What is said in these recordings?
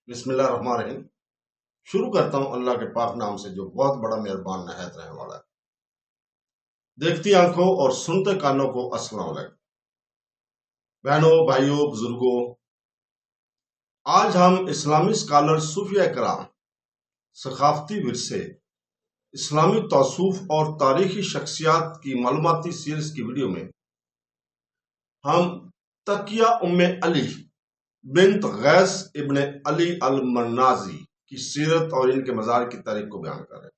بسم اللہ الرحمن الرحیم۔ شروع کرتا ہوں اللہ کے پاک نام سے جو بہت بڑا مہربان نہایت رحم والا ہے۔ دیکھتی آنکھوں اور سنتے کانوں کو السلام علیکم۔ بہنوں، بھائیوں، بزرگوں، آج ہم اسلامی اسکالر، صوفیہ کرام، ثقافتی ورثے، اسلامی توصیف اور تاریخی شخصیات کی معلوماتی سیریز کی ویڈیو میں ہم تقیہ ام علی بنت غیث ابن علی المنازی کی سیرت اور ان کے مزار کی تاریخ کو بیان کر رہے ہیں۔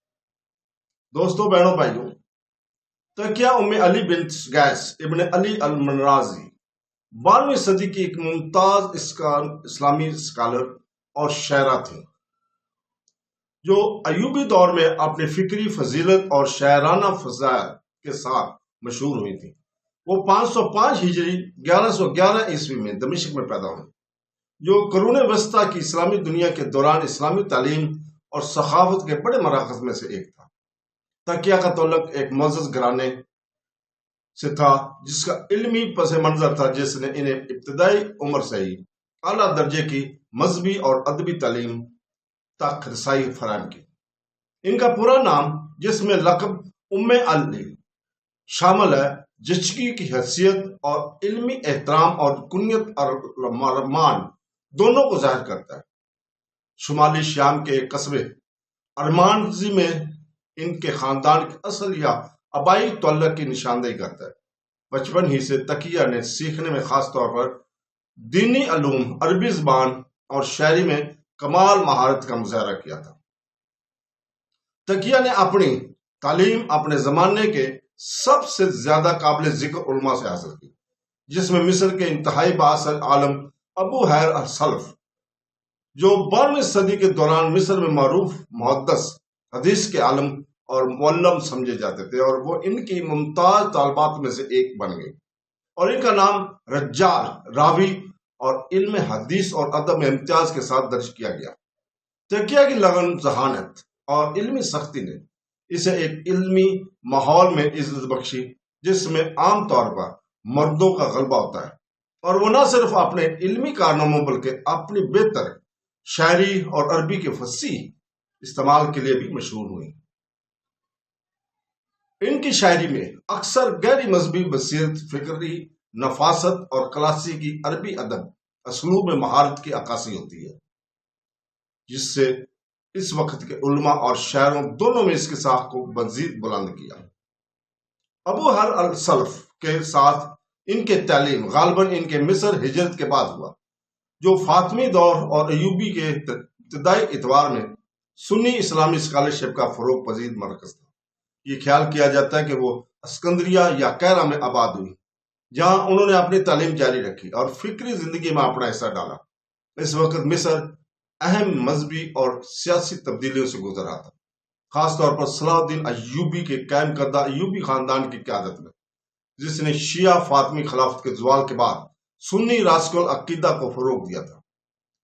دوستو، بہنوں، بھائیوں، تقیہ ام علی بنت غیث ابن علی المنازی 12ویں صدی کی ایک ممتاز اسلامی اسکالر اور شاعرہ تھیں جو ایوبی دور میں اپنی فکری فضیلت اور شاعرانہ فضائل کے ساتھ مشہور ہوئی تھیں۔ وہ 505 ہجری 1111 عیسوی میں دمشق میں پیدا ہوئی، جو قرون وسطیٰ کی اسلامی دنیا کے دوران اسلامی تعلیم اور ثقافت کے بڑے مراکز میں سے ایک تھا۔ تقیہ کا تعلق ایک معزز گھرانے سے تھا جس کا علمی پس منظر تھا، جس نے انہیں ابتدائی عمر سے ہی اعلیٰ درجے کی مذہبی اور ادبی تعلیم تک رسائی فراہم کی۔ ان کا پورا نام، جس میں لقب ام علی شامل ہے، جچگی کی حیثیت اور علمی احترام اور کنیت ارمان دونوں کو ظاہر کرتا ہے۔ شمالی شام کے قصبے ارمانزی میں ان کے خاندان کے اصل یا آبائی تعلق کی نشاندہی کرتا ہے۔ بچپن ہی سے تقیہ نے سیکھنے میں، خاص طور پر دینی علوم، عربی زبان اور شاعری میں کمال مہارت کا مظاہرہ کیا تھا۔ تقیہ نے اپنی تعلیم اپنے زمانے کے سب سے زیادہ قابل ذکر علماء سے حاصل کی، جس میں مصر کے انتہائی بااثر عالم ابو حیر السلف، جو 12ویں صدی کے دوران مصر میں معروف محدث، حدیث کے عالم اور معلم سمجھے جاتے تھے، اور وہ ان کی ممتاز طالبات میں سے ایک بن گئی، اور ان کا نام رجال، راوی اور علم حدیث اور ادب میں امتیاز کے ساتھ درج کیا گیا۔ تقیہ کی لگن، ذہانت اور علمی سختی نے اسے ایک علمی ماحول میں عزت بخشی جس میں عام طور پر مردوں کا غلبہ ہوتا ہے، اور وہ نہ صرف اپنے علمی کارناموں بلکہ اپنی بہتر شاعری اور عربی کے فصیح استعمال کے لیے بھی مشہور ہوئی۔ ان کی شاعری میں اکثر گہری مذہبی بصیرت، فکری نفاست اور کلاسیکی عربی ادب اسلوب میں مہارت کی عکاسی ہوتی ہے، جس سے اس وقت کے علماء اور شاعروں دونوں میں اس کی ساکھ کو مزید بلند کیا۔ ابو حیر السلف کے ساتھ ان کے تعلیم غالباً ان کے مصر ہجرت کے بعد ہوا، جو فاطمی دور اور ایوبی کے ابتدائی اعتبار میں سنی اسلامی اسکالرشپ کا فروغ پذیر مرکز تھا۔ یہ خیال کیا جاتا ہے کہ وہ اسکندریہ یا قاہرہ میں آباد ہوئی، جہاں انہوں نے اپنی تعلیم جاری رکھی اور فکری زندگی میں اپنا حصہ ڈالا۔ اس وقت مصر اہم مذہبی اور سیاسی تبدیلیوں سے گزر رہا تھا، خاص طور پر صلاح الدین ایوبی کے قائم کردہ ایوبی خاندان کی قیادت میں، جس نے شیعہ فاطمی خلافت کے زوال کے بعد سنی راسخ العقیدہ کو فروغ دیا تھا۔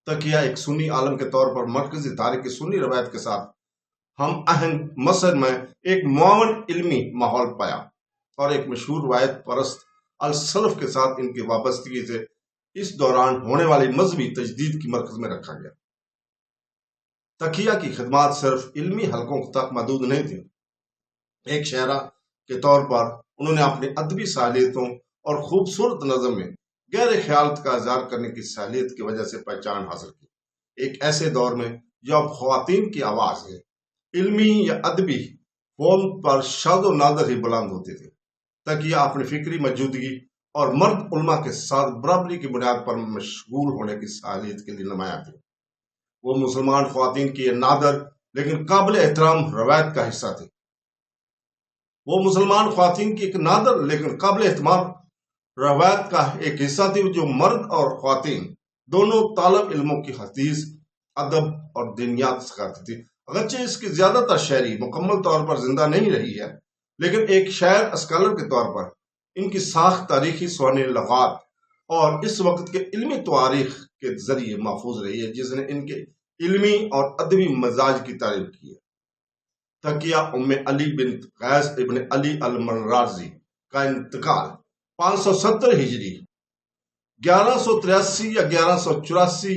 تقیہ ایک سنی عالم کے طور پر مرکزی دھارے کی سنی روایت کے ساتھ ہم آہنگ مصر میں ایک معاون علمی ماحول پایا، اور ایک مشہور روایت پرست السلف کے ساتھ ان کی وابستگی سے اس دوران ہونے والی مذہبی تجدید کی مرکز میں رکھا گیا۔ تقیہ کی خدمات صرف علمی حلقوں تک محدود نہیں تھیں۔ ایک شاعرہ کے طور پر انہوں نے اپنی ادبی صلاحیتوں اور خوبصورت نظم میں گہرے خیالات کا اظہار کرنے کی صلاحیت کی وجہ سے پہچان حاصل کی۔ ایک ایسے دور میں جب خواتین کی آواز ہے علمی یا ادبی فارم پر شاد و نادر ہی بلند ہوتے تھے، تقیہ اپنی فکری موجودگی اور مرد علماء کے ساتھ برابری کی بنیاد پر مشغول ہونے کی صلاحیت کے لیے نمایاں تھے۔ وہ مسلمان خواتین کی نادر لیکن قابل احترام روایت کا حصہ تھے۔ وہ مسلمان خواتین کی ایک نادر لیکن قابل احترام روایت کا ایک حصہ تھی، جو مرد اور خواتین دونوں طالب علموں کی حدیث، ادب اور دینیات سکھاتی تھی۔ اگرچہ اس کی زیادہ تر شاعری مکمل طور پر زندہ نہیں رہی ہے، لیکن ایک شاعر اسکالر کے طور پر ان کی ساخت تاریخی سوانح لغات اور اس وقت کے علمی تواریخ کے ذریعے محفوظ رہی ہے، جس نے ان کے علمی اور ادبی مزاج کی تعریف کی ہے۔ تقیہ ام علی بنت غیث ابن علی المنازی کا انتقال 570 ہجری 1183 یا 1184